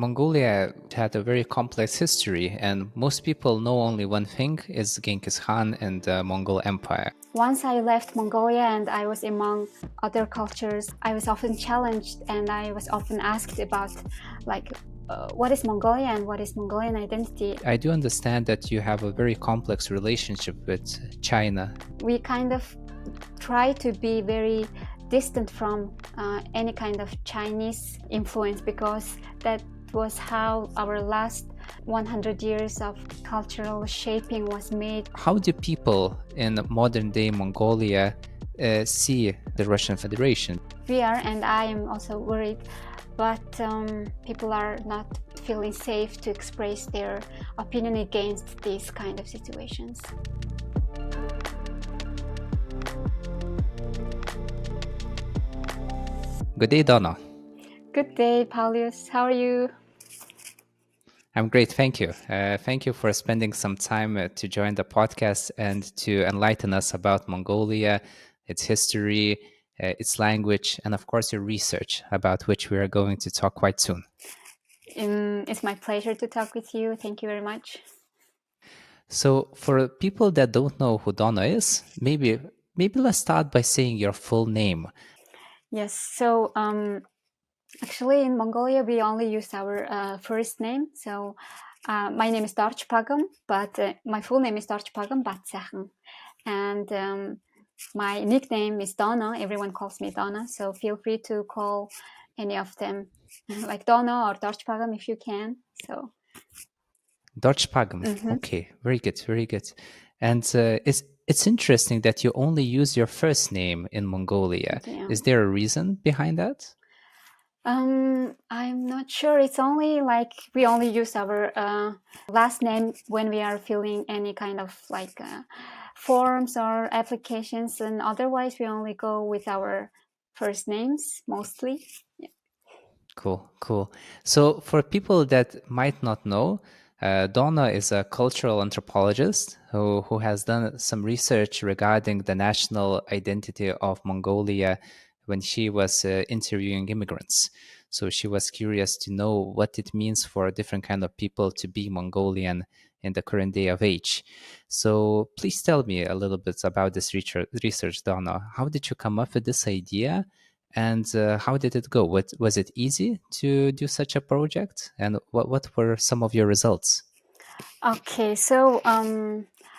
Mongolia had a very complex history, and most people know only one thing is Genghis Khan and the Mongol Empire. Once I left Mongolia and I was among other cultures, I was often challenged and I was often asked about what is Mongolia and what is Mongolian identity. I do understand that you have a very complex relationship with China. We kind of try to be very distant from any kind of Chinese influence because that was how our last 100 years of cultural shaping was made. How do people in modern-day Mongolia see the Russian Federation? We are, and I am also worried, but people are not feeling safe to express their opinion against these kind of situations. Good day, Dono. Good day, Paulius. How are you? I'm great, thank you. Thank you for spending some time to join the podcast and to enlighten us about Mongolia, its history, its language, and of course your research, about which we are going to talk quite soon. It's my pleasure to talk with you. Thank you very much. So for people that don't know who Dono is, maybe let's start by saying your full name. Yes, so actually in Mongolia we only use our first name. So my name is Dorjpagma, but my full name is Dorjpagma Batsaikhan. And my nickname is Dono. Everyone calls me Dono, so feel free to call any of them like Dono or Dorjpagma if you can. So Dorjpagma. Okay, very good, very good. And it's interesting that you only use your first name in Mongolia. Yeah. Is there a reason behind that? I'm not sure. It's only like we only use our last name when we are filling any kind of forms or applications, and otherwise we only go with our first names mostly. Yeah. Cool. So for people that might not know, Donna is a cultural anthropologist who has done some research regarding the national identity of Mongolia when she was interviewing immigrants. So she was curious to know what it means for different kind of people to be Mongolian in the current day of age. So please tell me a little bit about this research, Donna. How did you come up with this idea? And how did it go? Was it easy to do such a project? And what were some of your results? Okay, so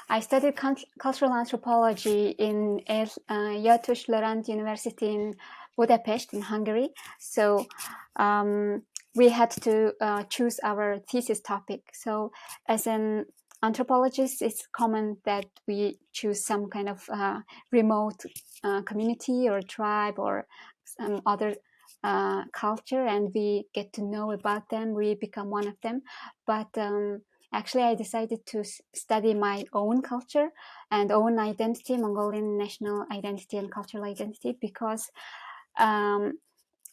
I studied cultural anthropology in Eötvös Loránd University in Budapest in Hungary. So we had to choose our thesis topic. So as an anthropologist, it's common that we choose some kind of remote community or tribe or some other culture, and we get to know about them. We become one of them. But actually, I decided to study my own culture and own identity, Mongolian national identity and cultural identity, because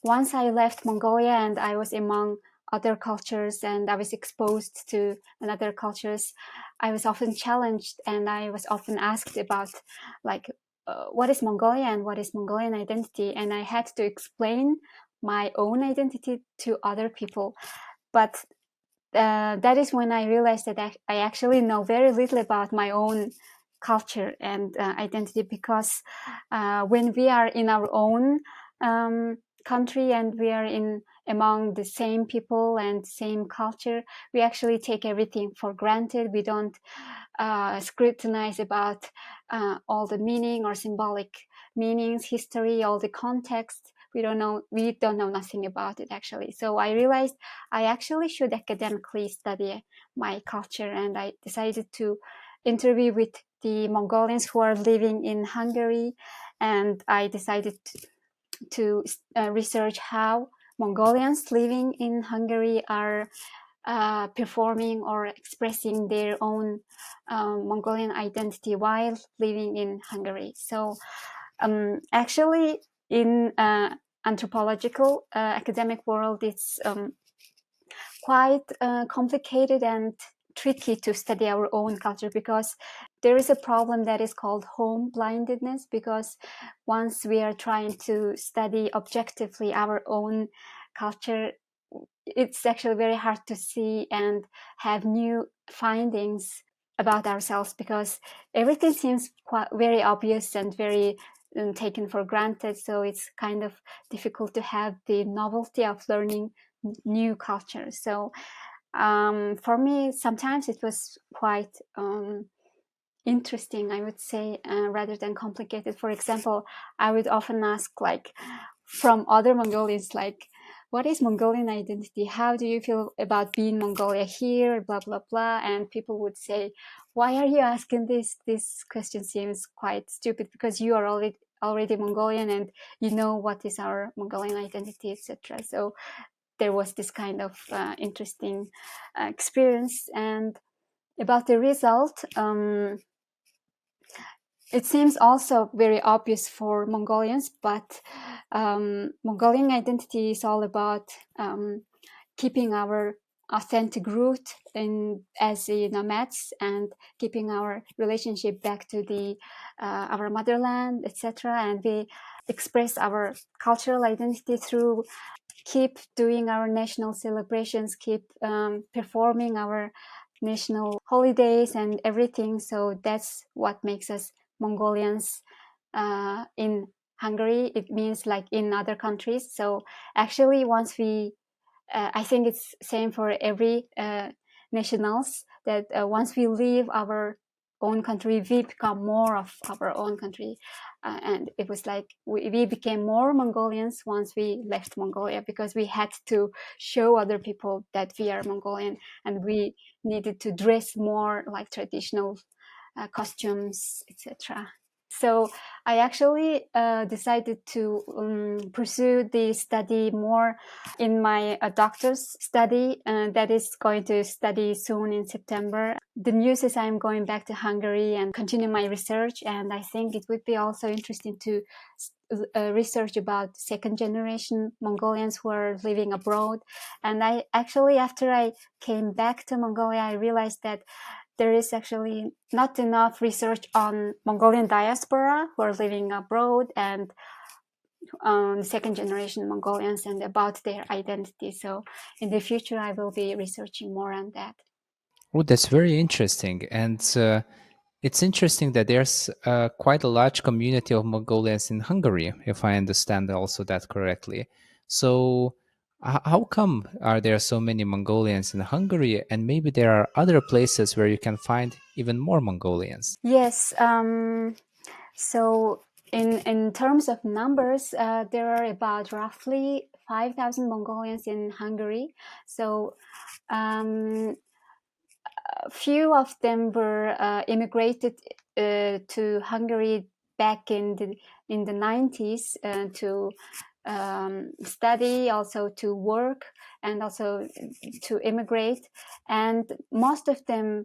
once I left Mongolia and I was among other cultures and I was exposed to another cultures, I was often challenged and I was often asked about what is Mongolia and what is Mongolian identity, and I had to explain my own identity to other people. But that is when I realized that I actually know very little about my own culture and identity, because when we are in our own country and we are among the same people and same culture, we actually take everything for granted. We don't scrutinize about all the meaning or symbolic meanings, history, all the context. We don't know nothing about it, actually. So I realized I actually should academically study my culture, and I decided to interview with the Mongolians who are living in Hungary, and I decided to research how Mongolians living in Hungary are performing or expressing their own Mongolian identity while living in Hungary. So actually, in anthropological academic world, it's quite complicated and tricky to study our own culture, because there is a problem that is called home blindedness, because once we are trying to study objectively our own culture, it's actually very hard to see and have new findings about ourselves, because everything seems quite very obvious and very taken for granted. So it's kind of difficult to have the novelty of learning new cultures. So for me, sometimes it was quite interesting, I would say, rather than complicated. For example, I would often ask, like, from other Mongolians, like, what is Mongolian identity? How do you feel about being Mongolia here? Blah, blah, blah. And people would say, why are you asking this? This question seems quite stupid because you are already Mongolian and you know what is our Mongolian identity, etc. So there was this kind of interesting experience. And about the result, it seems also very obvious for Mongolians, but Mongolian identity is all about keeping our authentic root as the nomads, and keeping our relationship back to our motherland, etc. And we express our cultural identity through keep doing our national celebrations, keep performing our national holidays and everything. So that's what makes us Mongolians in Hungary. It means like in other countries. So actually, once we, I think it's same for every nationals, that once we leave our own country, we become more of our own country. And it was like we became more Mongolians once we left Mongolia, because we had to show other people that we are Mongolian, and we needed to dress more like traditional costumes, etc. So I actually decided to pursue the study more in my doctor's study that is going to study soon in September. The news is I'm going back to Hungary and continue my research, and I think it would be also interesting to research about second generation Mongolians who are living abroad. And I actually, after I came back to Mongolia, I realized that there is actually not enough research on Mongolian diaspora who are living abroad, and second generation Mongolians, and about their identity. So in the future, I will be researching more on that. Oh, that's very interesting. And it's interesting that there's quite a large community of Mongolians in Hungary, if I understand also that correctly. So, how come are there so many Mongolians in Hungary, and maybe there are other places where you can find even more Mongolians? Yes. So in terms of numbers, there are about roughly 5,000 Mongolians in Hungary. So a few of them were immigrated to Hungary back in the 90s to study, also to work, and also to immigrate. And most of them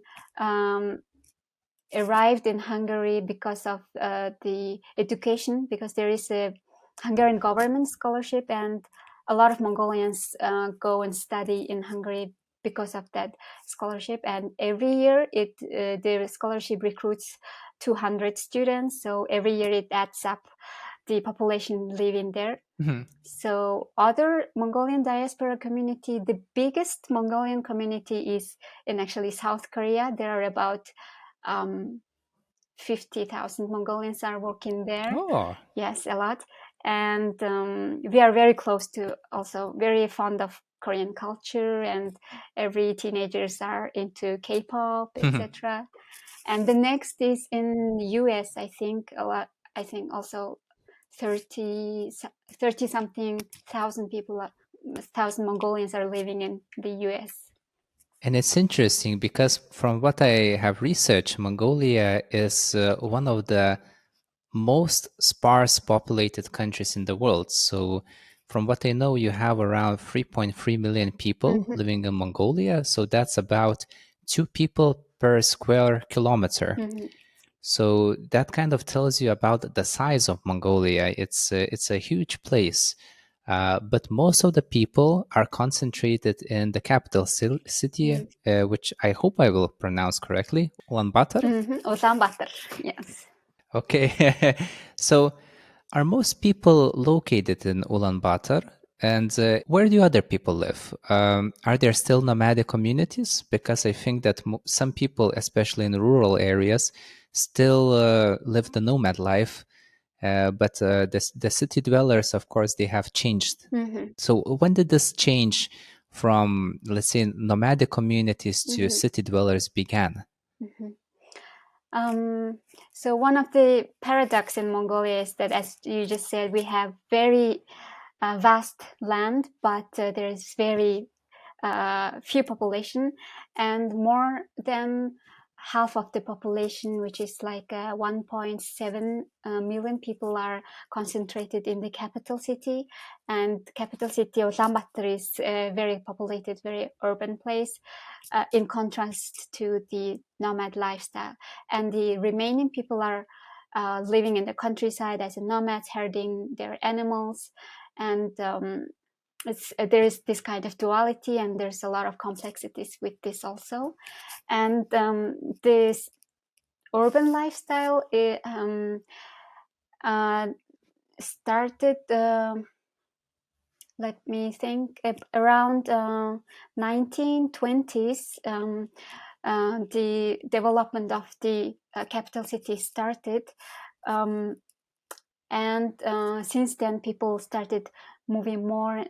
arrived in Hungary because of the education, because there is a Hungarian government scholarship, and a lot of Mongolians go and study in Hungary because of that scholarship. And every year the scholarship recruits 200 students, so every year it adds up the population living there. Mhm. So other Mongolian diaspora community, the biggest Mongolian community is in actually South Korea. There are about 50,000 Mongolians are working there. Oh, Yes, a lot. And we are very close to, also very fond of Korean culture, and every teenagers are into K-pop, etc. And the next is in the US, I think a lot. I think also 30 something thousand people, thousand Mongolians are living in the US. and it's interesting because from what I have researched, Mongolia is one of the most sparse populated countries in the world. So, from what I know, you have around 3.3 million people Mm-hmm. living in Mongolia. So, that's about 2 people per square kilometer. Mm-hmm. So, that kind of tells you about the size of Mongolia. It's a huge place. But most of the people are concentrated in the capital city, which I hope I will pronounce correctly, Ulaanbaatar. Mm-hmm. Ulaanbaatar, yes. Okay. So, are most people located in Ulaanbaatar? And where do other people live? Are there still nomadic communities? Because I think that some people, especially in rural areas, still live the nomad life. But the city dwellers, of course, they have changed. Mm-hmm. So when did this change from, let's say, nomadic communities to Mm-hmm. city dwellers began? Mm-hmm. So one of the paradox in Mongolia is that, as you just said, we have very vast land, but there is very few population, and more than half of the population, which is like 1.7 million people, are concentrated in the capital city. And capital city Ulaanbaatar is a very populated, very urban place, in contrast to the nomad lifestyle. And the remaining people are living in the countryside as nomads, herding their animals. And there is this kind of duality, and there's a lot of complexities with this also. And this urban lifestyle started, let me think, around 1920s. The development of the capital city started, and since then people started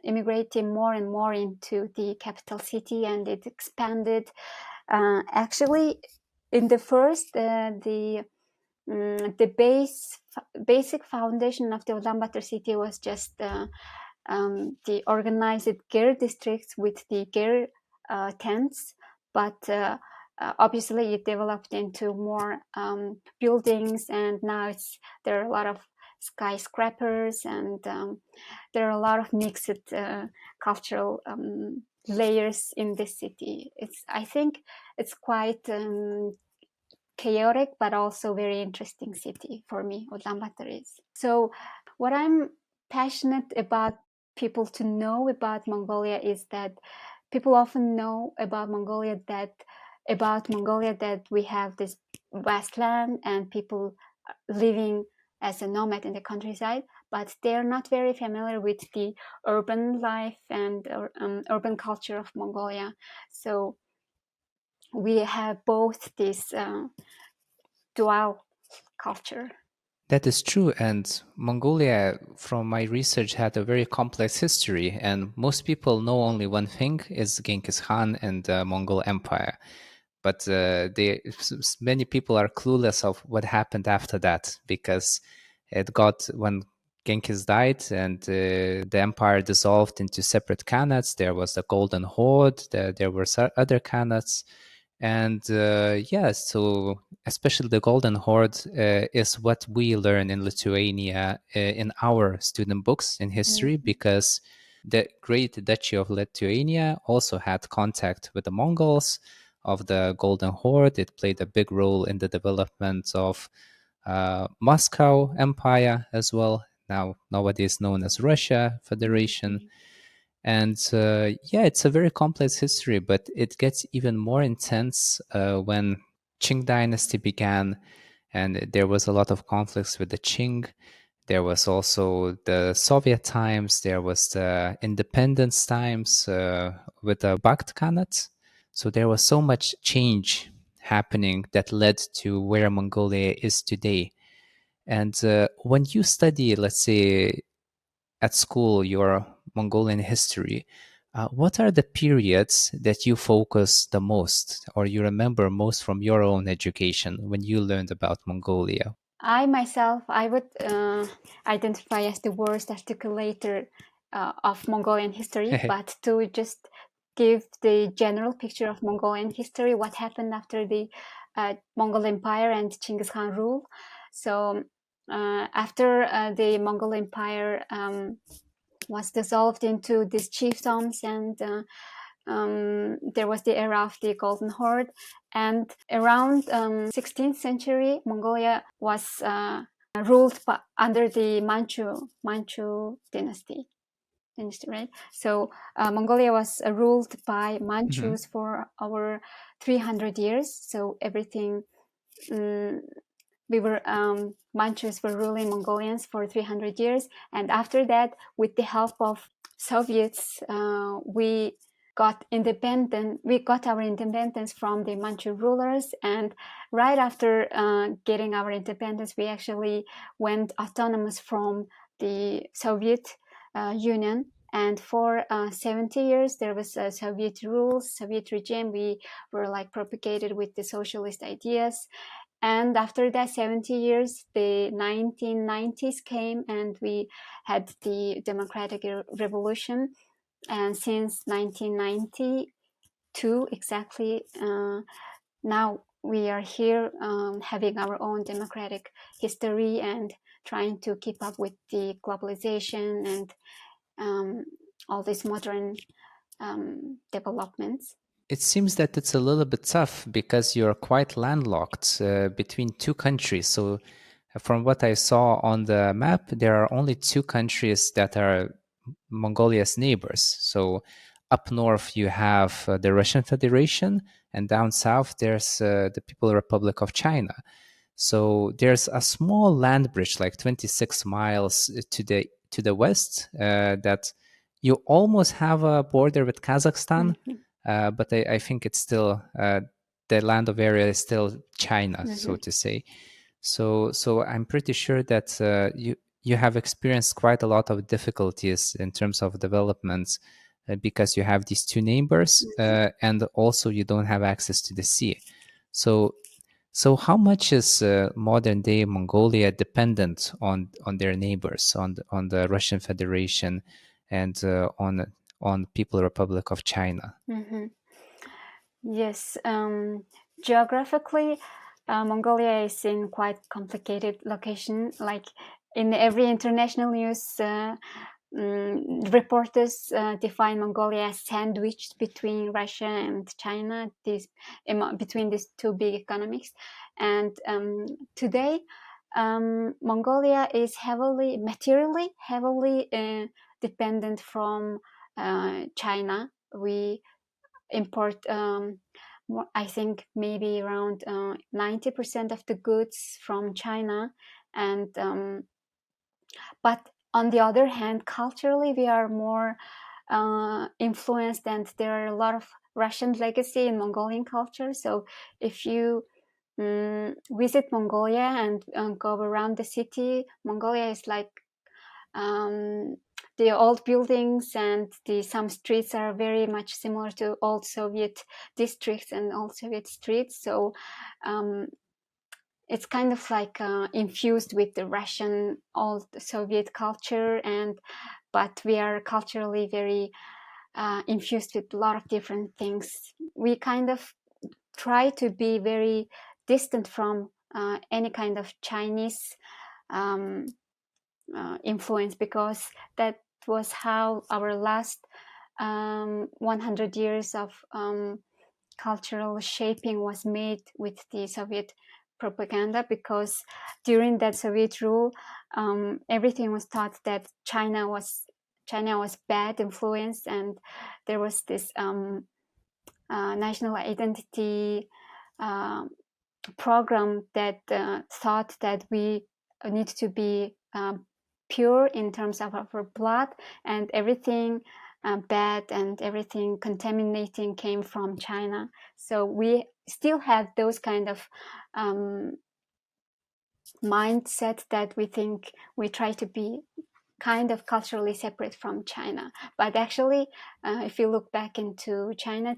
immigrating more and more into the capital city, and it expanded. Actually, in the first, the basic foundation of the Ulaanbaatar city was just the organized ger districts with the ger tents, but obviously it developed into more buildings, and now there are a lot of skyscrapers, and there are a lot of mixed cultural layers in this city. I think it's quite chaotic, but also very interesting city for me. Ulaanbaatar is. So what I'm passionate about people to know about Mongolia is that people often know about Mongolia that we have this vast land and people living as a nomad in the countryside, but they're not very familiar with the urban life and urban culture of Mongolia. So we have both this dual culture. That is true. And Mongolia, from my research, had a very complex history. And most people know only one thing is Genghis Khan and the Mongol Empire. But many people are clueless of what happened after that, because when Genghis died and the empire dissolved into separate khanates. There was the Golden Horde, there were other khanates. And so especially the Golden Horde is what we learn in Lithuania in our student books in history, Mm-hmm. because the Great Duchy of Lithuania also had contact with the Mongols of the Golden Horde. It played a big role in the development of Moscow Empire as well. Now nowadays known as Russia Federation. Mm-hmm. And it's a very complex history, but it gets even more intense when Qing dynasty began, and there was a lot of conflicts with the Qing. There was also the Soviet times. There was the independence times with the Bakht Khanate. So there was so much change happening that led to where Mongolia is today. And when you study, let's say, at school, your Mongolian history, what are the periods that you focus the most or you remember most from your own education when you learned about Mongolia? I myself, I would identify as the worst articulator of Mongolian history, but to just give the general picture of Mongolian history, what happened after the Mongol Empire and Genghis Khan rule. So after the Mongol Empire was dissolved into these chiefdoms, and there was the era of the Golden Horde, and around 16th century, Mongolia was ruled under the Manchu dynasty. Right? So Mongolia was ruled by Manchus for over 300 years. So everything Manchus were ruling Mongolians for 300 years, and after that, with the help of Soviets, we got independent. We got our independence from the Manchu rulers, and right after getting our independence, we actually went autonomous from the Soviet Union. And for 70 years, there was a Soviet rules, Soviet regime. We were like propagated with the socialist ideas. And after that 70 years, the 1990s came and we had the democratic revolution. And since 1992, exactly, now we are here having our own democratic history and trying to keep up with the globalization and all these modern developments. It seems that it's a little bit tough because you're quite landlocked between two countries. So, from what I saw on the map, there are only two countries that are Mongolia's neighbors. So, up north, you have the Russian Federation, and down south, there's the People's Republic of China. So, there's a small land bridge, like 26 miles to the west, that you almost have a border with Kazakhstan, Mhm. but I think it's still the land of area is still China, so to say. So I'm pretty sure that you have experienced quite a lot of difficulties in terms of developments because you have these two neighbors and also you don't have access to the sea. So so how much is modern day Mongolia dependent on their neighbors, on the Russian Federation and on People Republic of China? Mhm. Yes, geographically, Mongolia is in quite complicated location. Like in every international news, reporters define Mongolia as sandwiched between Russia and China, between these two big economies. And today, Mongolia is materially heavily dependent from China. We import, I think maybe around 90% of the goods from China, and but on the other hand, culturally we are more influenced, and there are a lot of Russian legacy in Mongolian culture. So if you visit Mongolia and go around the city, Mongolia is like the old buildings, and some streets are very much similar to old Soviet districts and old Soviet streets. So it's kind of like infused with the Russian old Soviet culture, but we are culturally very infused with a lot of different things. We kind of try to be very distant from any kind of Chinese influence, because that was how our last 100 years of cultural shaping was made with the Soviet propaganda. Because during that Soviet rule, everything was thought that China was bad influence, and there was this national identity program that thought that we need to be pure in terms of our blood, and everything bad and everything contaminating came from China. So we still have those kind of mindset that we think we try to be kind of culturally separate from China. But actually, if you look back into China,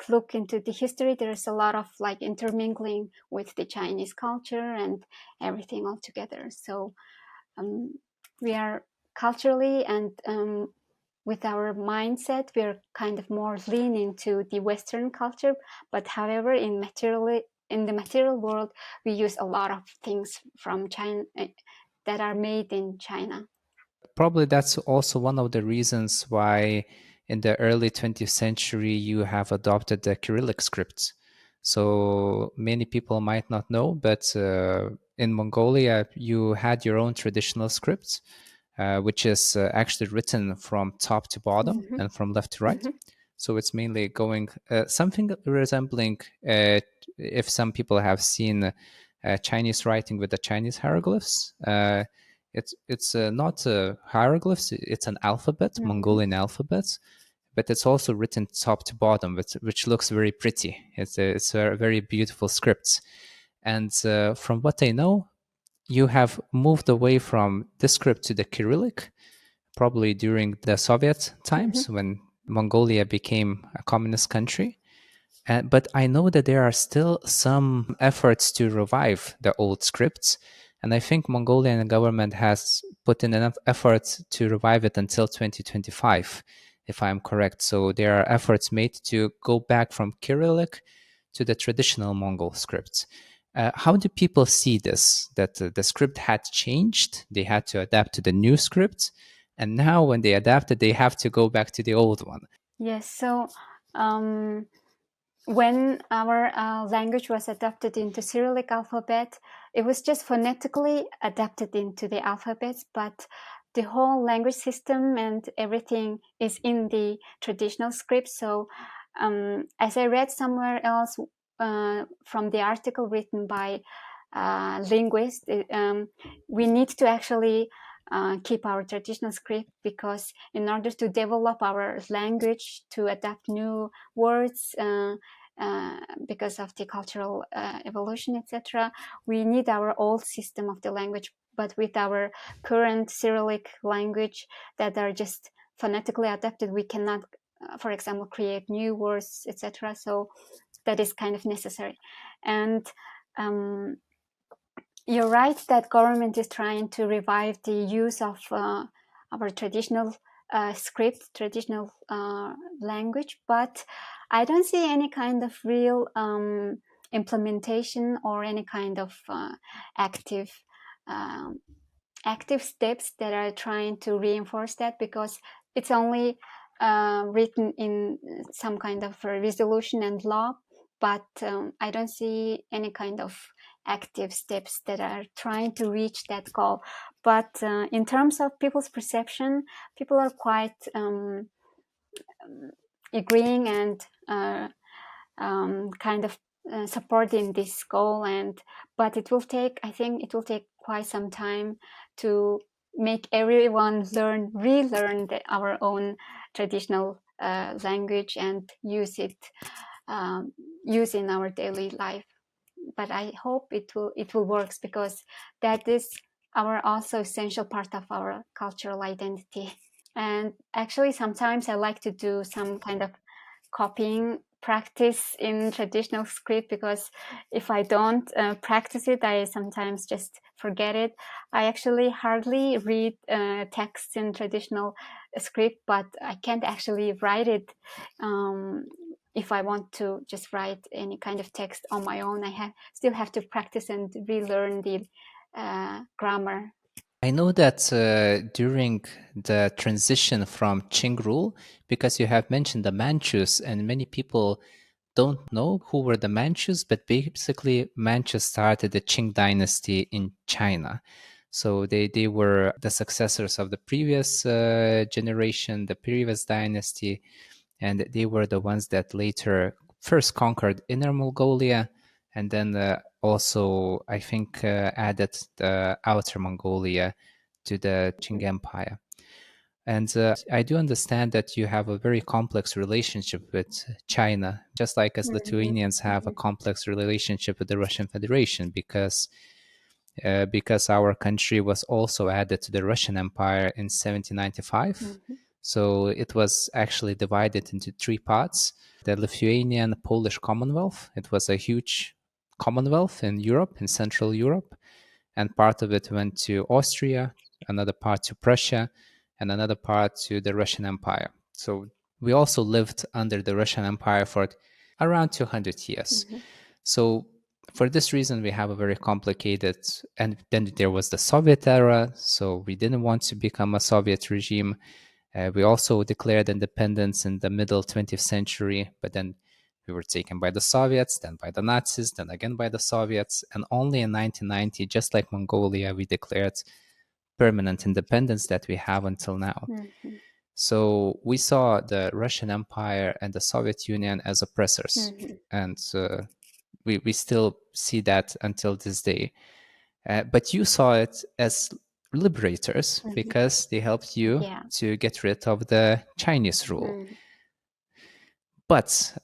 look into the history, there's a lot of like intermingling with the Chinese culture and everything all together. So we are culturally and with our mindset, we are kind of more leaning to the Western culture. But however, in the material world, we use a lot of things from China that are made in China. Probably that's also one of the reasons why in the early 20th century you have adopted the Cyrillic script. So many people might not know, but in Mongolia you had your own traditional script, which is actually written from top to bottom Mm-hmm. and from left to right. Mm-hmm. So it's mainly going something resembling, if some people have seen Chinese writing with the Chinese hieroglyphs. It's not hieroglyphs; it's an alphabet, Mongolian alphabet, but it's also written top to bottom, which looks very pretty. It's a very beautiful script. And from what I know, you have moved away from this script to the Cyrillic, probably during the Soviet times when Mongolia became a communist country. But I know that there are still some efforts to revive the old scripts. And I think Mongolian government has put in enough effort to revive it until 2025, if I'm correct. So there are efforts made to go back from Cyrillic to the traditional Mongol scripts. How do people see this? That the script had changed, they had to adapt to the new script, and now when they adapted, they have to go back to the old one. Yes. So when our language was adapted into Cyrillic alphabet, it was just phonetically adapted into the alphabets, but the whole language system and everything is in the traditional script. So as I read somewhere else from the article written by linguists, we need to actually keep our traditional script, because in order to develop our language, to adapt new words, because of the cultural evolution, etc., we need our old system of the language. But with our current Cyrillic language that are just phonetically adapted, we cannot, for example, create new words, etc. So that is kind of necessary. And you're right that government is trying to revive the use of our traditional script, traditional language, but I don't see any kind of real implementation or any kind of active steps that are trying to reinforce that, because it's only written in some kind of resolution and law, but I don't see any kind of active steps that are trying to reach that goal. But in terms of people's perception, people are quite agreeing and kind of supporting this goal. But it will take, I think it will take quite some time to make everyone relearn our own traditional language and use in our daily life. But I hope it will work, because that is our also essential part of our cultural identity. And actually, sometimes I like to do some kind of copying practice in traditional script, because if I don't practice it, I sometimes just forget it. I actually hardly read texts in traditional script, but I can't actually write it. If I want to just write any kind of text on my own, I still have to practice and relearn the grammar. I know that during the transition from Qing rule, because you have mentioned the Manchus, and many people don't know who were the Manchus, but basically Manchus started the Qing dynasty in China. So they were the successors of the previous generation, the previous dynasty, and they were the ones that later first conquered Inner Mongolia, and then also, I think, added the Outer Mongolia to the Qing Empire. And I do understand that you have a very complex relationship with China, just like as Lithuanians have a complex relationship with the Russian Federation, because our country was also added to the Russian Empire in 1795. So it was actually divided into three parts. The Lithuanian Polish Commonwealth, it was a huge commonwealth in Europe, in Central Europe, and part of it went to Austria, another part to Prussia, and another part to the Russian Empire. So we also lived under the Russian Empire for around 200 years. So for this reason, we have a very complicated, and then there was the Soviet era, so we didn't want to become a Soviet regime. We also declared independence in the middle 20th century, but then we were taken by the Soviets, then by the Nazis, then again by the Soviets, and only in 1990, just like Mongolia, we declared permanent independence that we have until now. So we saw the Russian Empire and the Soviet Union as oppressors, and we still see that until this day. But you saw it as liberators Mhm. because they helped you Yeah. to get rid of the Chinese rule. Mm. But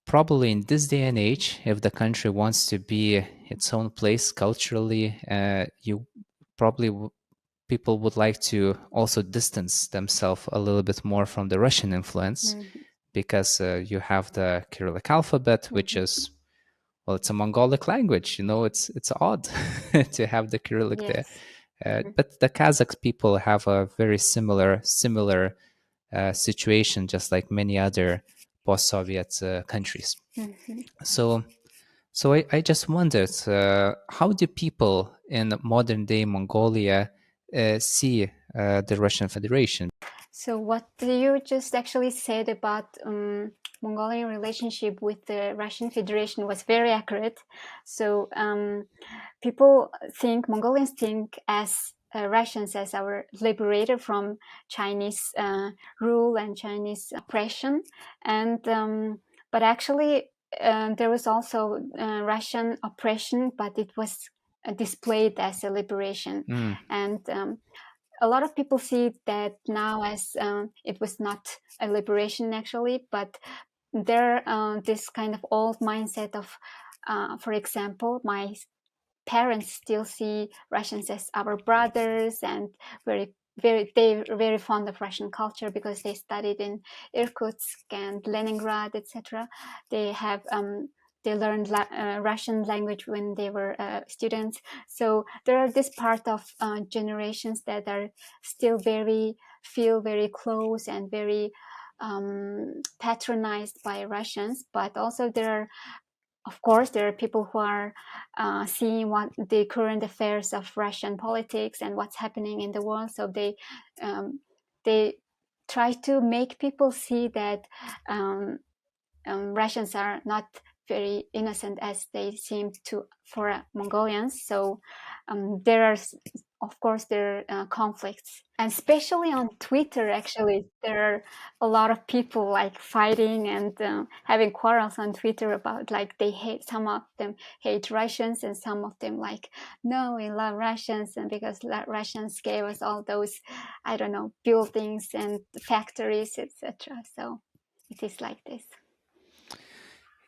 probably in this day and age, if the country wants to be its own place culturally, you probably people would like to also distance themselves a little bit more from the Russian influence Mhm. because you have the Cyrillic alphabet, which Mhm. is, well, it's a Mongolic language. It's odd to have the Cyrillic there. Yes. Mhm. But the Kazakh people have a very similar situation, just like many other post-Soviet countries. Mhm. So, I just wondered, how do people in modern day Mongolia see the Russian Federation? So what you just actually said about Mongolian relationship with the Russian Federation was very accurate. So people think, Mongolians think as Russians as our liberator from Chinese rule and Chinese oppression, and but actually there was also Russian oppression, but it was displayed as a liberation, Mm, and a lot of people see that now as it was not a liberation actually, but there this kind of old mindset of, for example, my parents still see Russians as our brothers, and they're very fond of Russian culture because they studied in Irkutsk and Leningrad, etc. They have they learned Russian language when they were students. So there are this part of generations that are still feel very close and very patronized by Russians, but also there are, of course, there are people who are seeing what the current affairs of Russian politics and what's happening in the world. So they try to make people see that Russians are not very innocent as they seem to for Mongolians. So there are, of course, there are conflicts, and especially on Twitter. Actually, there are a lot of people like fighting and having quarrels on Twitter about, like, they hate, some of them hate Russians, and some of them like, no, we love Russians, and because Russians gave us all those, I don't know, buildings and factories, etc. So it is like this.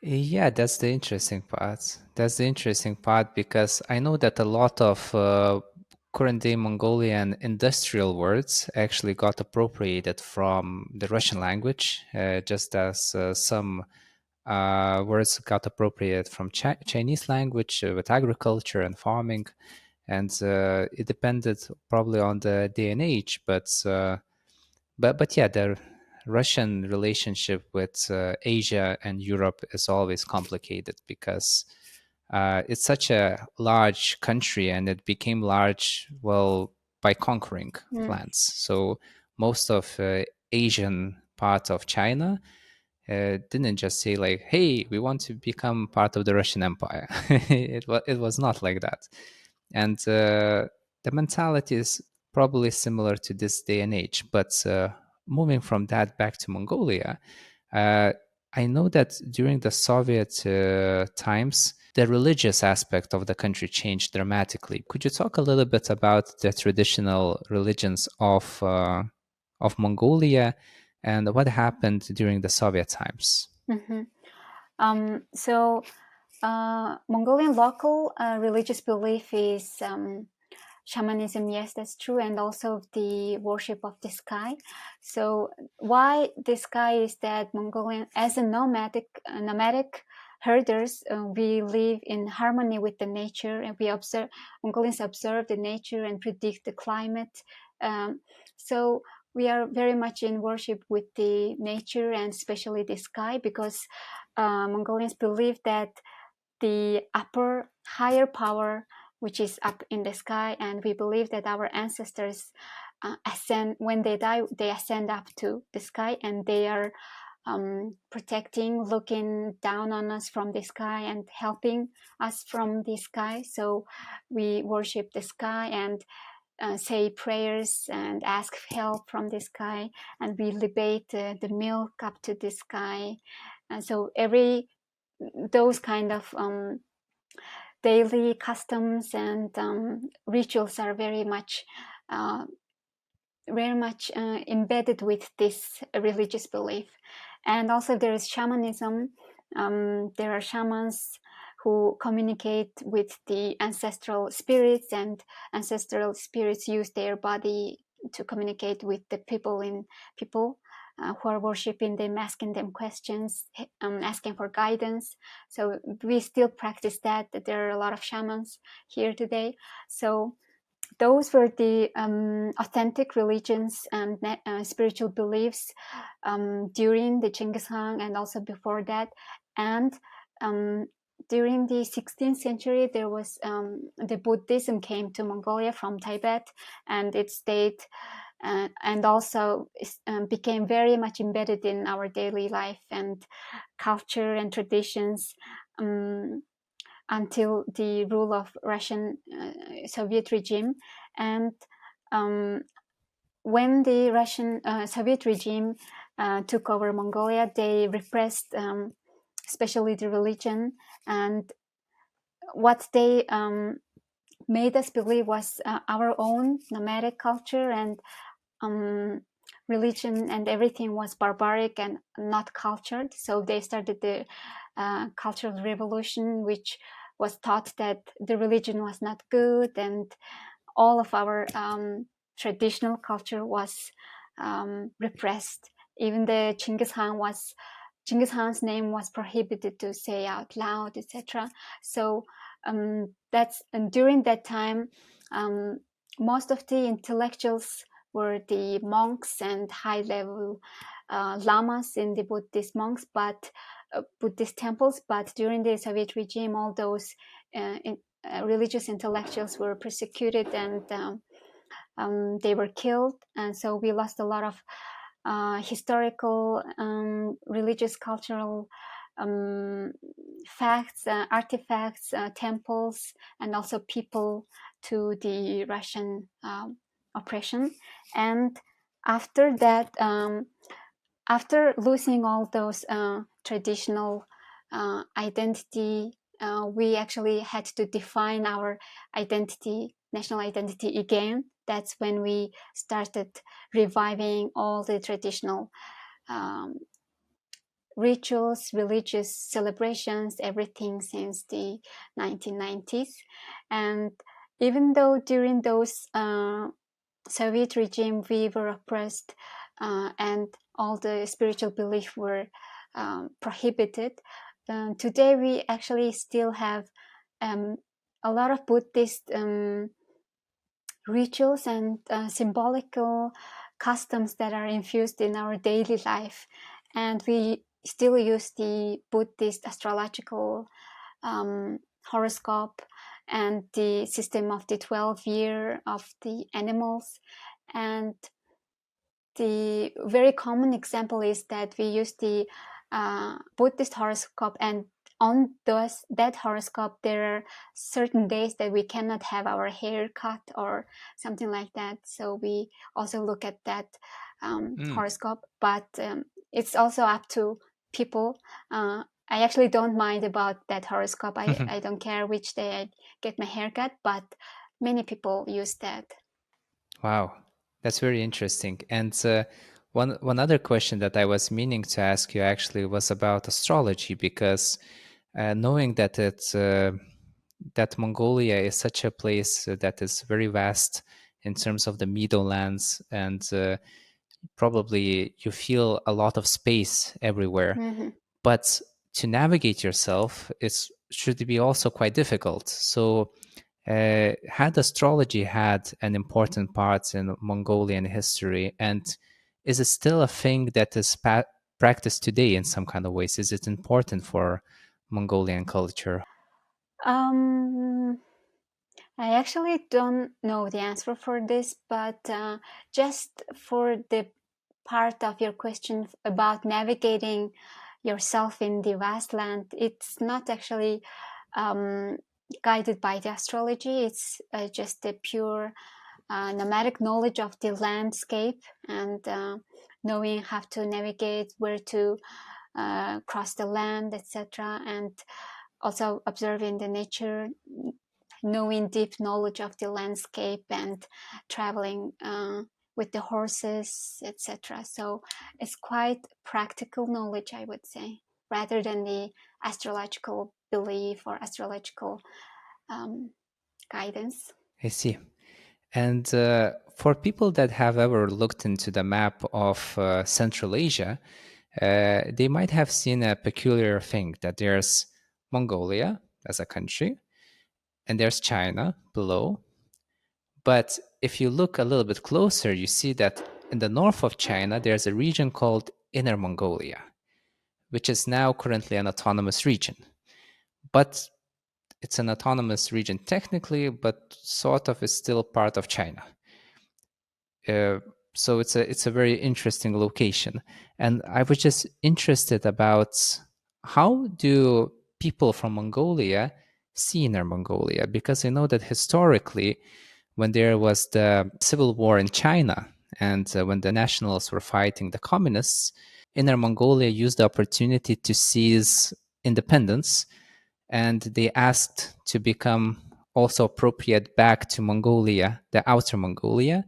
yeah, that's the interesting part. That's the interesting part because I know that a lot of current day Mongolian industrial words actually got appropriated from the Russian language, just as some words got appropriated from Chinese language with agriculture and farming. And it depended probably on the day and age, but yeah, the Russian relationship with Asia and Europe is always complicated because it's such a large country, and it became large, well, by conquering Mm. lands. So most of Asian part of China didn't just say like, "Hey, we want to become part of the Russian Empire." It was not like that, and the mentality is probably similar to this day and age. But moving from that back to Mongolia, uh, I know that during the Soviet times, the religious aspect of the country changed dramatically. Could you talk a little bit about the traditional religions of Mongolia and what happened during the Soviet times? Mm-hmm. So Mongolian local religious belief is shamanism. Yes, that's true, and also the worship of the sky. So why the sky is that Mongolian, as a nomadic herders, we live in harmony with the nature, and Mongolians observe the nature and predict the climate. So we are very much in worship with the nature and especially the sky, because Mongolians believe that the higher power, which is up in the sky, and we believe that our ancestors ascend, when they die, they ascend up to the sky, and they are protecting, looking down on us from the sky and helping us from the sky. So we worship the sky and say prayers and ask help from the sky, and we libate the milk up to the sky. And so every those kind of daily customs and rituals are very much embedded with this religious belief. And also there is shamanism. There are shamans who communicate with the ancestral spirits, and ancestral spirits use their body to communicate with the people who are worshiping them, asking them questions, asking for guidance. So we still practice that. There are a lot of shamans here today. So those were the authentic religions and spiritual beliefs during the Genghis Khan and also before that. And during the 16th century, there was the Buddhism came to Mongolia from Tibet, and it stayed and also became very much embedded in our daily life and culture and traditions until the rule of Russian Soviet regime. And when the Russian Soviet regime took over Mongolia, they repressed especially the religion, and what they made us believe was our own nomadic culture, and religion and everything was barbaric and not cultured. So they started the cultural revolution, which was thought that the religion was not good, and all of our traditional culture was repressed. Even the Genghis Khan's name was prohibited to say out loud, etc. So during that time, most of the intellectuals were the monks and high-level lamas in the Buddhist Buddhist temples. But during the Soviet regime, all those religious intellectuals were persecuted, and they were killed. And so we lost a lot of historical, religious, cultural facts, artifacts, temples, and also people to the Russian oppression. And after that, after losing all those traditional identity, we actually had to define our identity, national identity again. That's when we started reviving all the traditional rituals, religious celebrations, everything since the 1990s. And even though during those Soviet regime we were oppressed and all the spiritual beliefs were prohibited, today we actually still have a lot of Buddhist rituals and symbolical customs that are infused in our daily life. And we still use the Buddhist astrological horoscope and the system of the 12 year of the animals. And the very common example is that we use the Buddhist horoscope, and on that horoscope there are certain days that we cannot have our hair cut or something like that. So we also look at that horoscope, but it's also up to people. I actually don't mind about that horoscope. I don't care which day I get my hair cut, but many people use that. Wow, that's very interesting. And one other question that I was meaning to ask you actually was about astrology, because knowing that that Mongolia is such a place that is very vast in terms of the meadowlands, and probably you feel a lot of space everywhere. Mm-hmm. But to navigate yourself, it should be also quite difficult. So had astrology had an important part in Mongolian history, and is it still a thing that is practiced today in some kind of ways? Is it important for Mongolian culture? I actually don't know the answer for this, but just for the part of your question about navigating yourself in the vast land, it's not actually guided by the astrology. It's just a pure nomadic knowledge of the landscape and knowing how to navigate, where to cross the land, etc., and also observing the nature, knowing deep knowledge of the landscape, and traveling with the horses, etc. So it's quite practical knowledge, I would say, rather than the astrological belief or astrological guidance. I see. And for people that have ever looked into the map of Central Asia, they might have seen a peculiar thing that there's Mongolia as a country, and there's China below. But if you look a little bit closer, you see that in the north of China, there's a region called Inner Mongolia, which is now currently an autonomous region. But it's an autonomous region technically, but sort of is still part of China. So it's a very interesting location, and I was just interested about how do people from Mongolia see Inner Mongolia, because I know that historically, when there was the civil war in China and when the nationals were fighting the communists, Inner Mongolia used the opportunity to seize independence, and they asked to become also appropriate back to Mongolia, the outer Mongolia.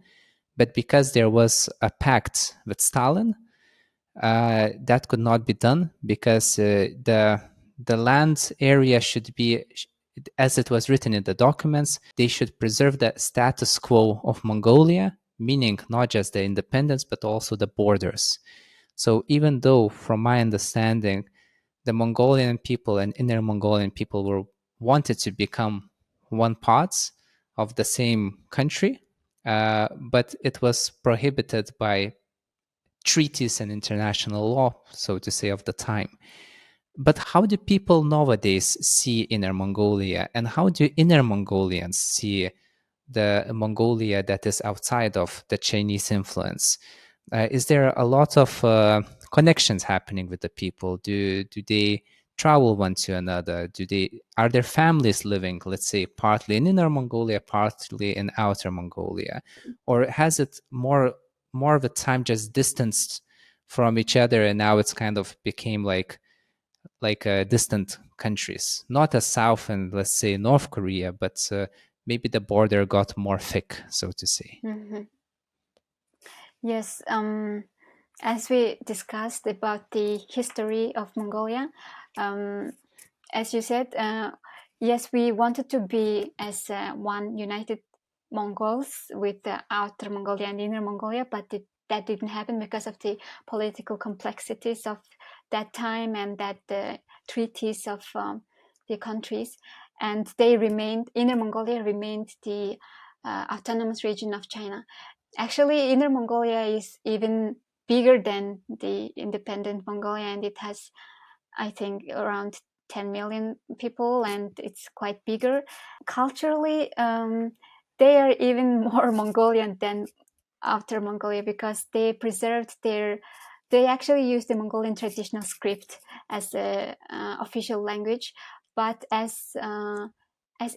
But because there was a pact with Stalin, that could not be done, because the land area should be, as it was written in the documents, they should preserve the status quo of Mongolia, meaning not just the independence but also the borders. So even though, from my understanding, the Mongolian people and Inner Mongolian people were wanted to become one parts of the same country, but it was prohibited by treaties and international law, so to say, of the time. But how do people nowadays see Inner Mongolia, and how do Inner Mongolians see the Mongolia that is outside of the Chinese influence? Is there a lot of connections happening with the people? Do they travel one to another? Are there families living, let's say, partly in Inner Mongolia, partly in Outer Mongolia, or has it more of the time just distanced from each other, and now it's kind of became like distant countries, not as south and, let's say, North Korea, but maybe the border got more thick, so to say. Mm-hmm. Yes, as we discussed about the history of Mongolia, as you said, yes, we wanted to be as one united Mongols with the Outer Mongolia and Inner Mongolia, but that didn't happen because of the political complexities of that time and that the treaties of the countries, and Inner Mongolia remained the autonomous region of China. Actually, Inner Mongolia is even bigger than the independent Mongolia, and it has, I think, around 10 million people, and it's quite bigger. Culturally, they are even more Mongolian than Outer Mongolia, because they actually use the Mongolian traditional script as the official language, but as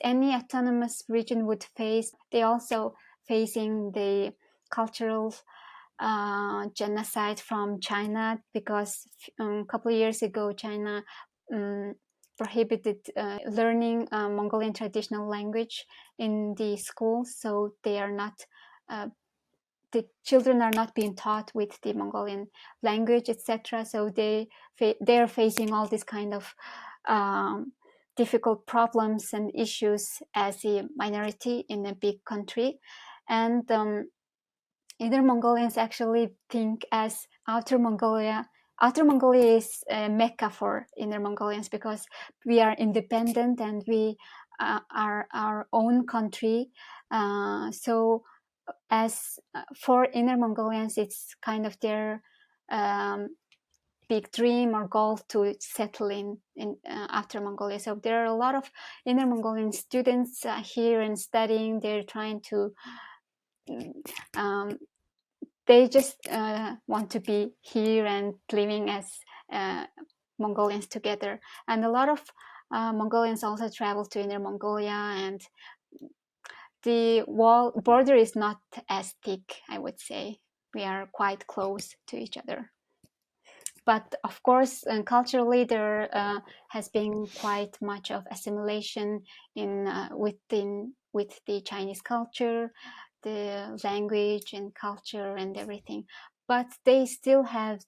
any autonomous region would face, they also facing the cultural genocide from China, because a couple of years ago China prohibited learning Mongolian traditional language in the schools, so they are not the children are not being taught with the Mongolian language, etc. So they're facing all this kind of difficult problems and issues as a minority in a big country. And Inner Mongolians actually think as Outer Mongolia. Outer Mongolia is a mecca for Inner Mongolians, because we are independent and we are our own country. So as for Inner Mongolians, it's kind of their big dream or goal to settle in Outer Mongolia. So there are a lot of Inner Mongolian students here and studying. They're trying to they just want to be here and living as Mongolians together. And a lot of Mongolians also travel to Inner Mongolia, and the border is not as thick, I would say. We are quite close to each other. But of course, culturally, there has been quite much of assimilation in with the Chinese culture, the language and culture and everything. But they still have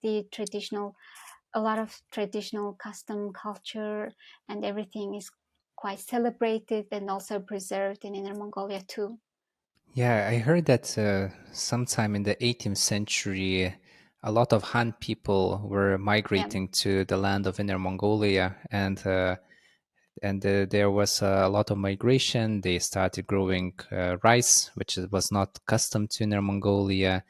a lot of traditional custom culture, and everything is quite celebrated and also preserved in Inner Mongolia too. Yeah, I heard that sometime in the 18th century, a lot of Han people were Yeah. migrating to the land of Inner Mongolia, and there was a lot of migration. They started growing rice, which was not custom to Inner Mongolia,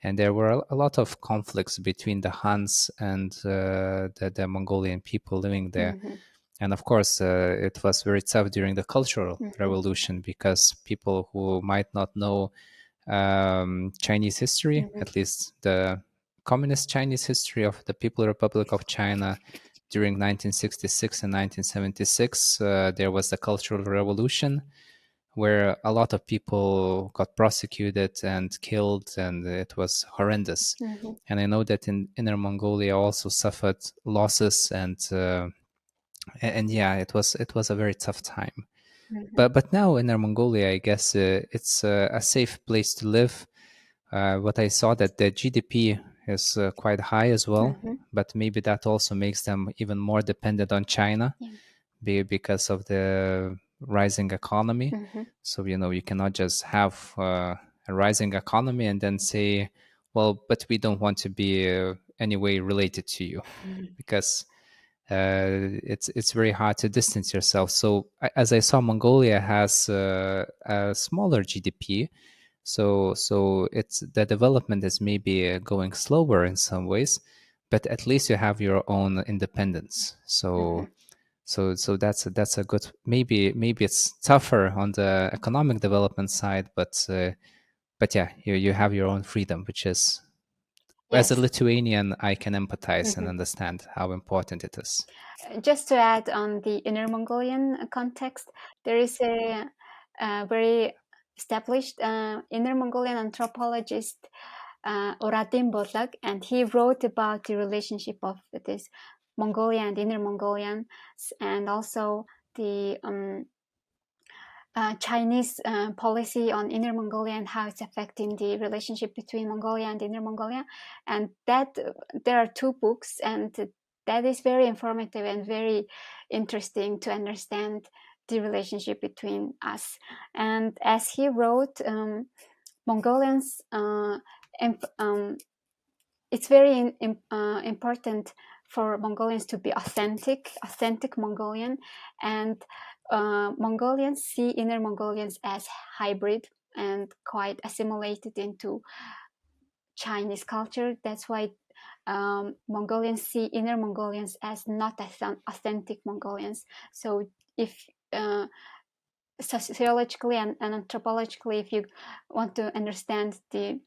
and there were a lot of conflicts between the Huns and the Mongolian people living there. Mm-hmm. And of course, it was very tough during the Cultural Mm-hmm. Revolution because people who might not know Chinese history, Mm-hmm. at least the communist Chinese history of the People's Republic of China during 1966 and 1976, there was the Cultural Revolution where a lot of people got prosecuted and killed, and it was horrendous. Mm-hmm. And I know that in Inner Mongolia also suffered losses, and yeah, it was a very tough time. Mm-hmm. But now Inner Mongolia, I guess it's a safe place to live. What I saw that the GDP is quite high as well, Mm-hmm. but maybe that also makes them even more dependent on China Yeah. because of the rising economy. Mm-hmm. So you cannot just have a rising economy and then say, well, but we don't want to be any way related to you, because it's very hard to distance yourself. So as I saw, Mongolia has a smaller GDP, so it's the development is maybe going slower in some ways, but at least you have your own independence. Mm-hmm. So that's a good, maybe it's tougher on the economic development side, but yeah, you have your own freedom, which is, as a Yes. Lithuanian, I can empathize and Mm-hmm. understand how important it is. Just to add on the Inner Mongolian context, there is a very established Inner Mongolian anthropologist, Uradim, and he wrote about the relationship of this Mongolia and Inner Mongolian, and also the Chinese policy on Inner Mongolia and how it's affecting the relationship between Mongolia and Inner Mongolia. And that there are two books, and that is very informative and very interesting to understand the relationship between us. And as he wrote, Mongolians, it's very important for Mongolians to be authentic Mongolian, and Mongolians see Inner Mongolians as hybrid and quite assimilated into Chinese culture. That's why Mongolians see Inner Mongolians as not authentic Mongolians. So if sociologically and anthropologically, if you want to understand the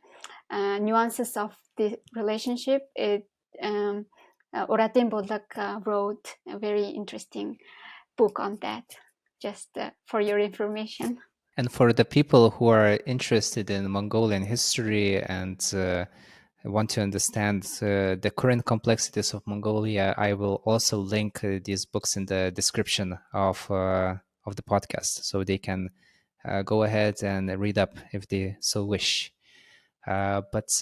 nuances of the relationship, Oratin Boldak wrote a very interesting book on that, just for your information. And for the people who are interested in Mongolian history and want to understand the current complexities of Mongolia, I will also link these books in the description of the podcast, so they can go ahead and read up if they so wish. But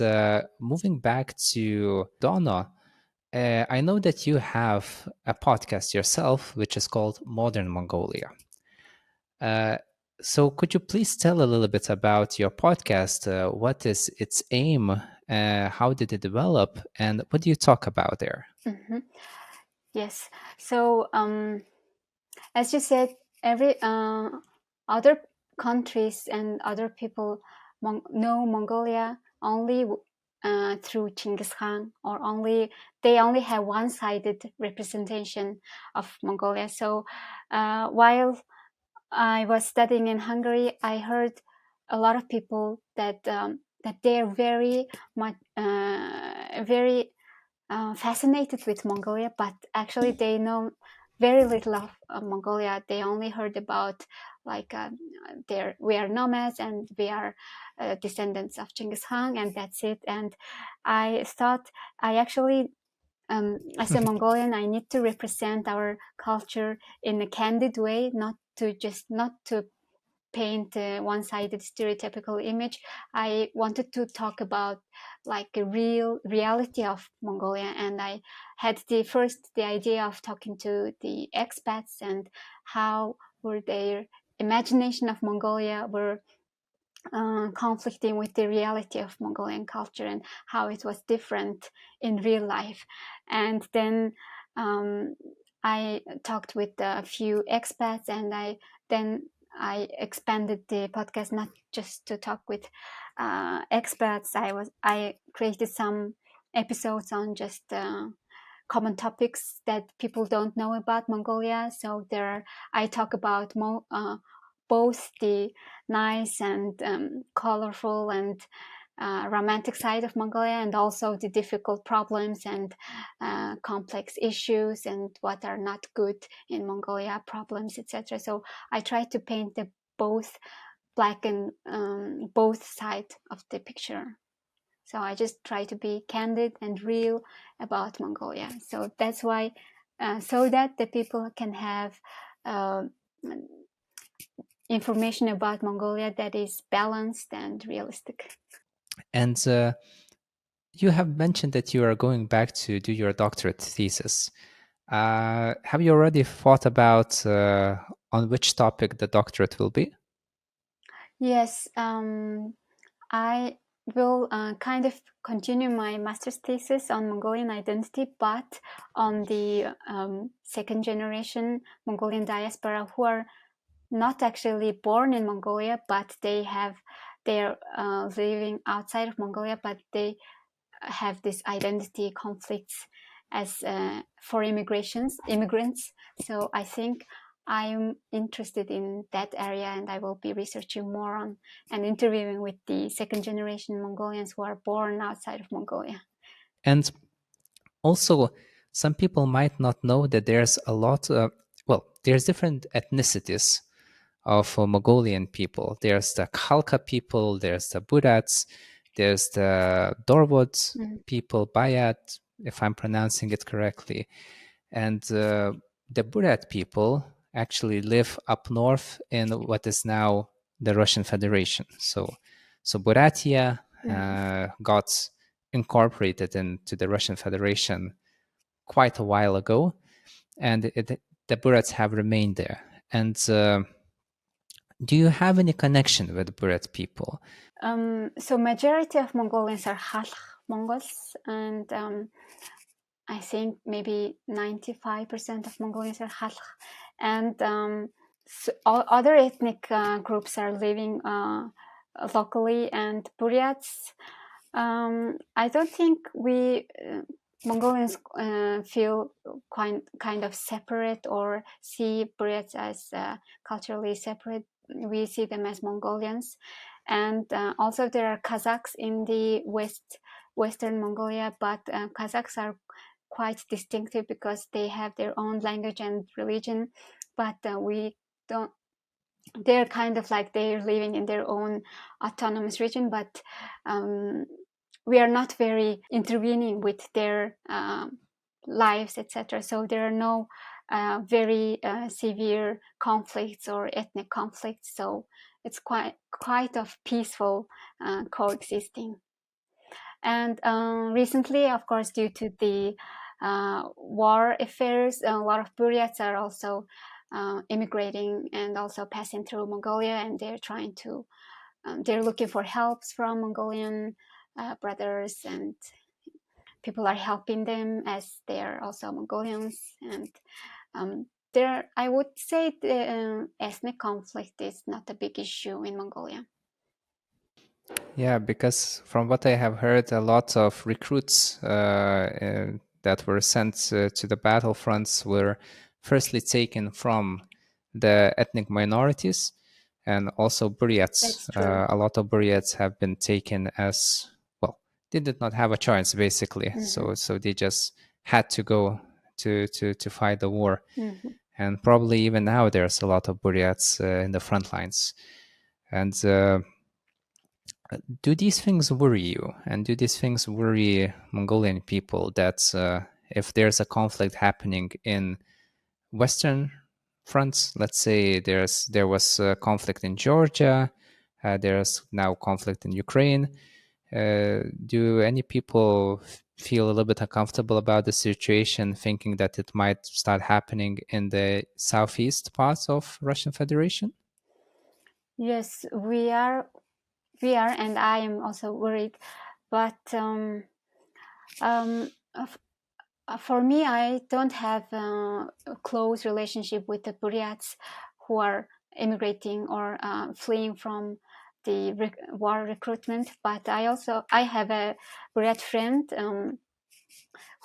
moving back to Dono, I know that you have a podcast yourself, which is called Modern Mongolia. Uh, so, could you please tell a little bit about your podcast? What is its aim? How did it develop? And what do you talk about there? Mm-hmm. Yes. So, as you said, every other countries and other people know Mongolia only through Genghis Khan, or they only have one-sided representation of Mongolia. So, while I was studying in Hungary, I heard a lot of people that they're very much very fascinated with Mongolia, but actually they know very little of Mongolia. They only heard about like we are nomads and we are descendants of Genghis Khan, and that's it. And I thought I actually as a Mongolian, I need to represent our culture in a candid way, not to paint a one-sided stereotypical image. I wanted to talk about like a real reality of Mongolia, and I had the idea of talking to the expats and how were their imagination of Mongolia were conflicting with the reality of Mongolian culture and how it was different in real life. And then I talked with a few expats, and I expanded the podcast not just to talk with expats. I created some episodes on just common topics that people don't know about Mongolia. So I talk about both the nice and colorful and romantic side of Mongolia, and also the difficult problems and complex issues and what are not good in Mongolia, problems, etc. So I try to paint the both black and both sides of the picture. So I just try to be candid and real about Mongolia. So that's why, so that the people can have information about Mongolia that is balanced and realistic. And you have mentioned that you are going back to do your doctorate thesis. Have you already thought about on which topic the doctorate will be? Yes, I will kind of continue my master's thesis on Mongolian identity, but on the second generation Mongolian diaspora who are not actually born in Mongolia, but they're living outside of Mongolia, but they have this identity conflicts as for immigrants. So I think I'm interested in that area, and I will be researching more on and interviewing with the second generation Mongolians who are born outside of Mongolia. And also, some people might not know that there's a lot, there's different ethnicities of Mongolian people. There's the Khalkha people, there's the Buryats, there's the Dorwod people, Buryat, if I'm pronouncing it correctly. And the Buryat people actually live up north in what is now the Russian Federation. So Buryatia got incorporated into the Russian Federation quite a while ago, and the Buryats have remained there. And do you have any connection with Buryat people? So majority of Mongolians are Khalkh Mongols, and I think maybe 95% of Mongolians are Khalkh, and so all other ethnic groups are living locally. And Buryats, I don't think we Mongolians feel kind of separate or see Buryats as culturally separate. We see them as Mongolians, and also there are Kazakhs in the Western Mongolia, but Kazakhs are quite distinctive because they have their own language and religion, but we don't. They're kind of like they're living in their own autonomous region, but we are not very intervening with their lives, etc. So there are no very severe conflicts or ethnic conflicts. So it's quite of peaceful coexisting. And recently, of course, due to the war affairs, a lot of Buryats are also immigrating and also passing through Mongolia, and they're trying to they're looking for helps from Mongolian brothers, and people are helping them as they are also Mongolians. And there, I would say the ethnic conflict is not a big issue in Mongolia. Yeah, because from what I have heard, a lot of recruits that were sent to the battlefronts were firstly taken from the ethnic minorities, and also Buryats. That's true. A lot of Buryats have been taken as, well, they did not have a choice basically, so they just had to go to fight the war. And probably even now there's a lot of Buryats in the front lines. And do these things worry you? And do these things worry Mongolian people that If there's a conflict happening in Western fronts, let's say there was a conflict in Georgia, there's now conflict in Ukraine. Do any people feel a little bit uncomfortable about the situation, thinking that it might start happening in the southeast parts of Russian Federation? Yes, we are, and I am also worried. But um, for me, I don't have a close relationship with the Buryats who are immigrating or fleeing from the war recruitment. But I have a Buryat friend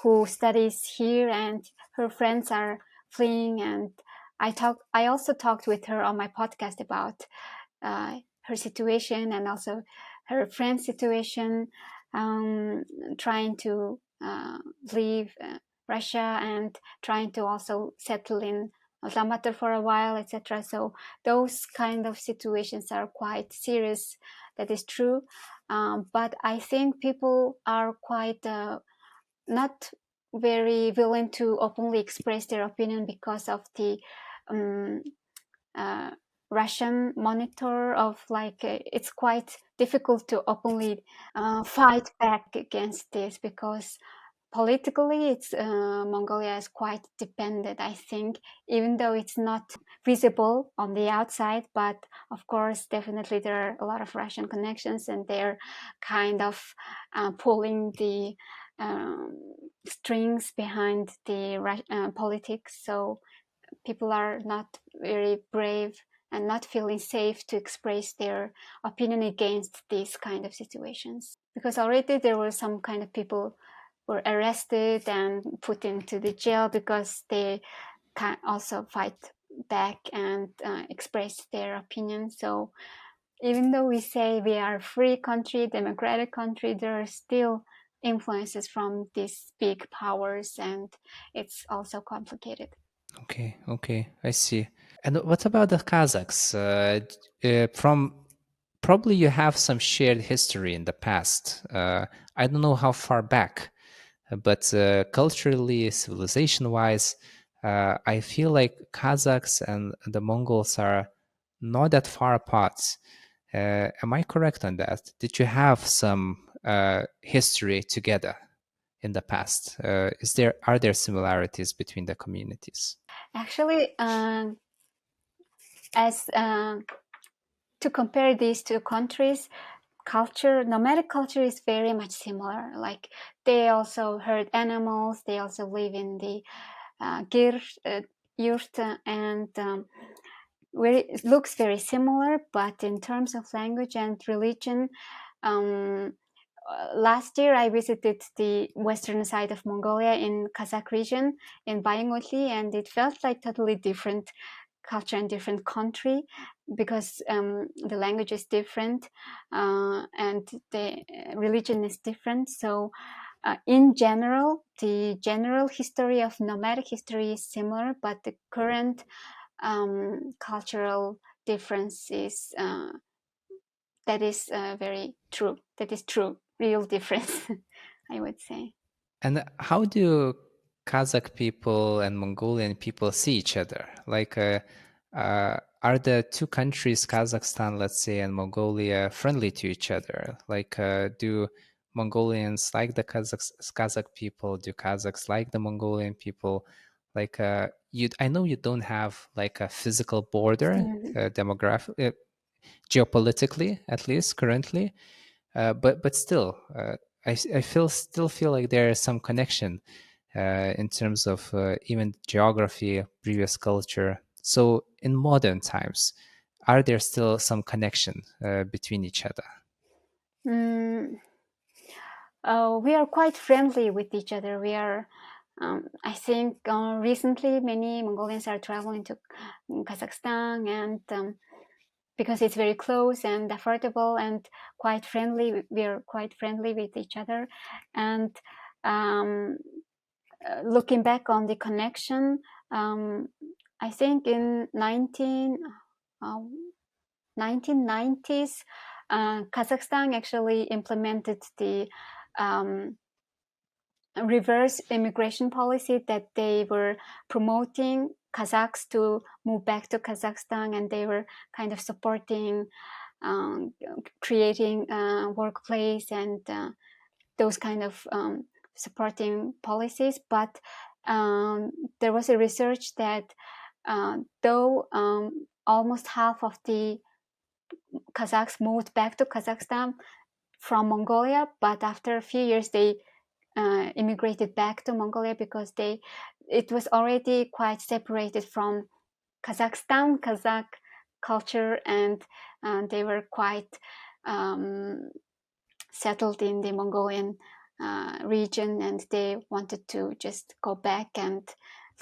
who studies here, and her friends are fleeing. And I also talked with her on my podcast about her situation and also her friend's situation, trying to leave Russia and trying to also settle in Ulaanbaatar for a while, etc. So those kind of situations are quite serious. That is true, but I think people are quite not very willing to openly express their opinion because of the um, uh, Russian monitor of like it's quite difficult to openly fight back against this because politically it's Mongolia is quite dependent, I think, even though it's not visible on the outside. But of course, definitely there are a lot of Russian connections, and they're kind of pulling the um, strings behind the politics. So people are not very brave and not feeling safe to express their opinion against these kind of situations, because already there were some kind of people were arrested and put into the jail because they can also fight back and express their opinion. So even though we say we are a free country, democratic country, there are still influences from these big powers, and it's also complicated. Okay, okay, I see. And what about the Kazakhs? From probably you have some shared history in the past. I don't know how far back, but culturally, civilization-wise, I feel like Kazakhs and the Mongols are not that far apart. Am I correct on that? Did you have some history together in the past? Are there similarities between the communities? Actually, as to compare these two countries, nomadic culture is very much similar. Like they also herd animals, they also live in the gir, yurt, and it looks very similar. But in terms of language and religion, um, last year I visited the western side of Mongolia in Kazakh region in Bayangotli, and it felt like totally different culture and different country because the language is different and the religion is different. So in general, the general history of nomadic history is similar, but the current cultural difference is that is very true. That is true, real difference, I would say. And how do Kazakh people and Mongolian people see each other? Like, are the two countries, Kazakhstan, let's say, and Mongolia, friendly to each other? Like, do Mongolians like the Kazakh people? Do Kazakhs like the Mongolian people? Like, I know you don't have like a physical border, Mhm. geopolitically, at least currently, but still, still feel like there is some connection in terms of even geography, previous culture. So in modern times, are there still some connection between each other? Mm, we are quite friendly with each other. I think recently many Mongolians are traveling to Kazakhstan, and because it's very close and affordable and quite friendly, we are quite friendly with each other. And um, looking back on the connection, um, I think in 1990s, Kazakhstan actually implemented the um, reverse immigration policy, that they were promoting Kazakhs to move back to Kazakhstan, and they were kind of supporting creating a workplace and those kind of supporting policies. But there was a research that though almost half of the Kazakhs moved back to Kazakhstan from Mongolia, but after a few years they immigrated back to Mongolia because it was already quite separated from Kazakhstan, Kazakh culture, and they were quite settled in the Mongolian region, and they wanted to just go back and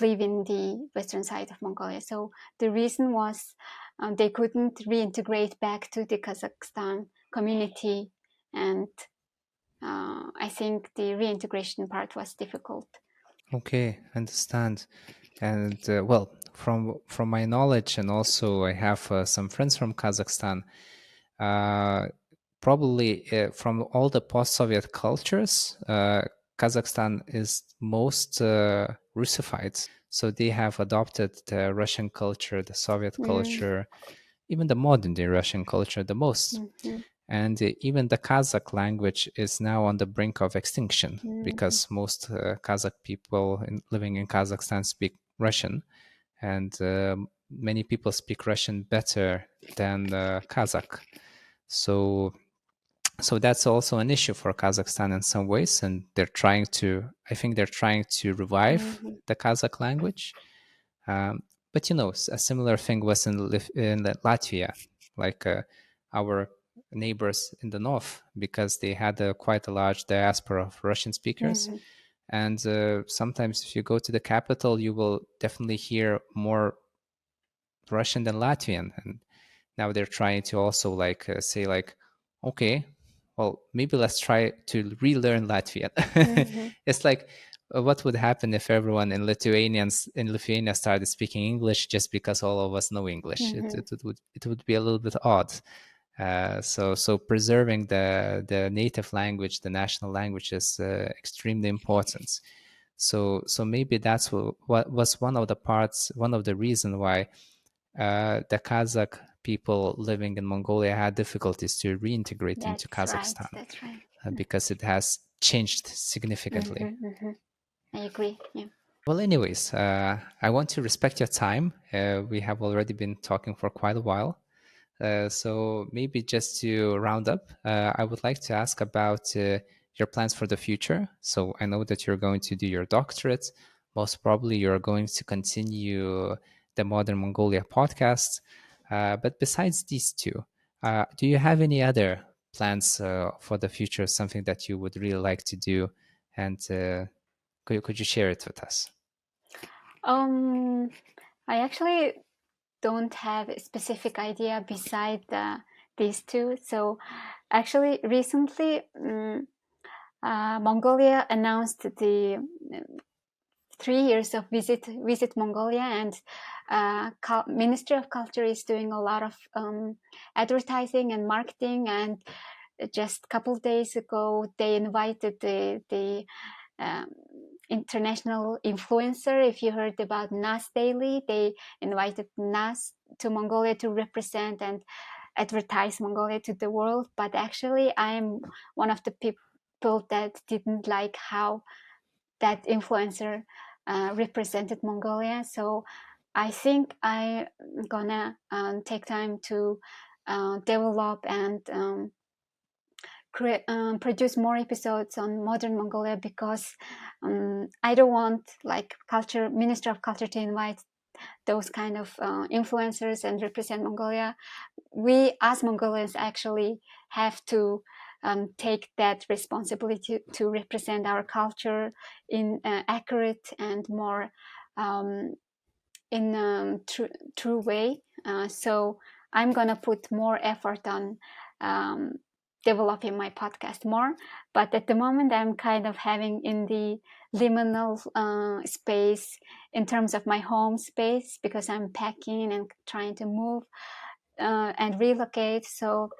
live in the western side of Mongolia. So the reason was they couldn't reintegrate back to the Kazakhstan community, and I think the reintegration part was difficult. Okay, understand. And well, from my knowledge, and also I have some friends from Kazakhstan. Probably from all the post-Soviet cultures, Kazakhstan is most Russified. So they have adopted the Russian culture, the Soviet culture, even the modern day Russian culture the most. And even the Kazakh language is now on the brink of extinction because most Kazakh people living in Kazakhstan speak Russian, and many people speak Russian better than Kazakh. So that's also an issue for Kazakhstan in some ways, and I think they're trying to revive the Kazakh language. But a similar thing was in Latvia, like our neighbors in the north, because they had quite a large diaspora of Russian speakers. And sometimes if you go to the capital, you will definitely hear more Russian than Latvian. And now they're trying to also say okay, well, maybe let's try to relearn Latvian. It's like what would happen if everyone in Lithuania started speaking English just because all of us know English? It would be a little bit odd. So preserving the native language, the national language, is extremely important. So maybe that's what was one of the reason why the Kazakh people living in Mongolia had difficulties to reintegrate into Kazakhstan. That's right. Because it has changed significantly. I agree. Yeah. Well, anyways, I want to respect your time. We have already been talking for quite a while. So maybe just to round up, I would like to ask about your plans for the future. So I know that you're going to do your doctorate. Most probably you're going to continue the Modern Mongolia podcast. But besides these two, do you have any other plans for the future, something that you would really like to do? And could you share it with us? I actually don't have a specific idea beside these two. So actually recently Mongolia announced the 3 years of visit Mongolia, and Ministry of Culture is doing a lot of advertising and marketing, and just a couple of days ago they invited the international influencer. If you heard about Nas Daily, they invited Nas to Mongolia to represent and advertise Mongolia to the world. But actually I'm one of the people that didn't like how that influencer represented Mongolia. So I think I'm gonna take time to develop and produce more episodes on Modern Mongolia, because I don't want Minister of Culture to invite those kind of influencers and represent Mongolia. We as Mongolians actually have to take that responsibility to represent our culture in accurate and more in true way. So I'm gonna put more effort on developing my podcast more. But at the moment, I'm kind of having in the liminal space in terms of my home space, because I'm packing and trying to move and relocate. So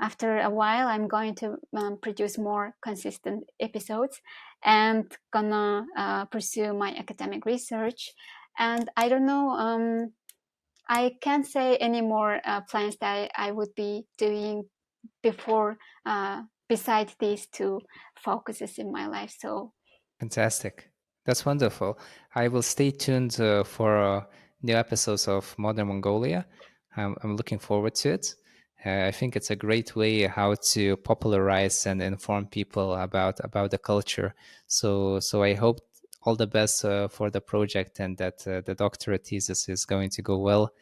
after a while, I'm going to produce more consistent episodes. and gonna pursue my academic research. And I don't know, I can't say any more plans that I would be doing before, besides these two focuses in my life. So Fantastic. That's wonderful. I will stay tuned for new episodes of Modern Mongolia. I'm looking forward to it. I think it's a great way how to popularize and inform people about the culture. So I hope all the best for the project, and that the doctorate thesis is going to go well.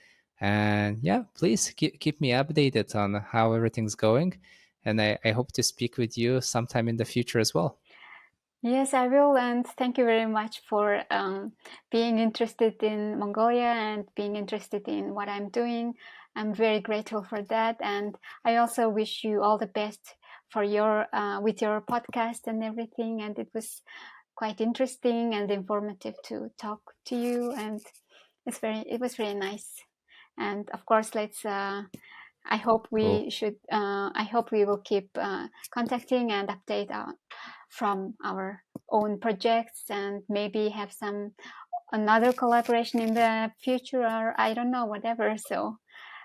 And yeah, please keep me updated on how everything's going. And I hope to speak with you sometime in the future as well. yes, I will. And thank you very much for being interested in Mongolia and being interested in what I'm doing. I'm very grateful for that. And I also wish you all the best for your with your podcast and everything. And it was quite interesting and informative to talk to you. And it was very nice. And of course, let's. I hope Cool. we should. I hope we will keep contacting and update from our own projects, and maybe have some another collaboration in the future, or I don't know, whatever. So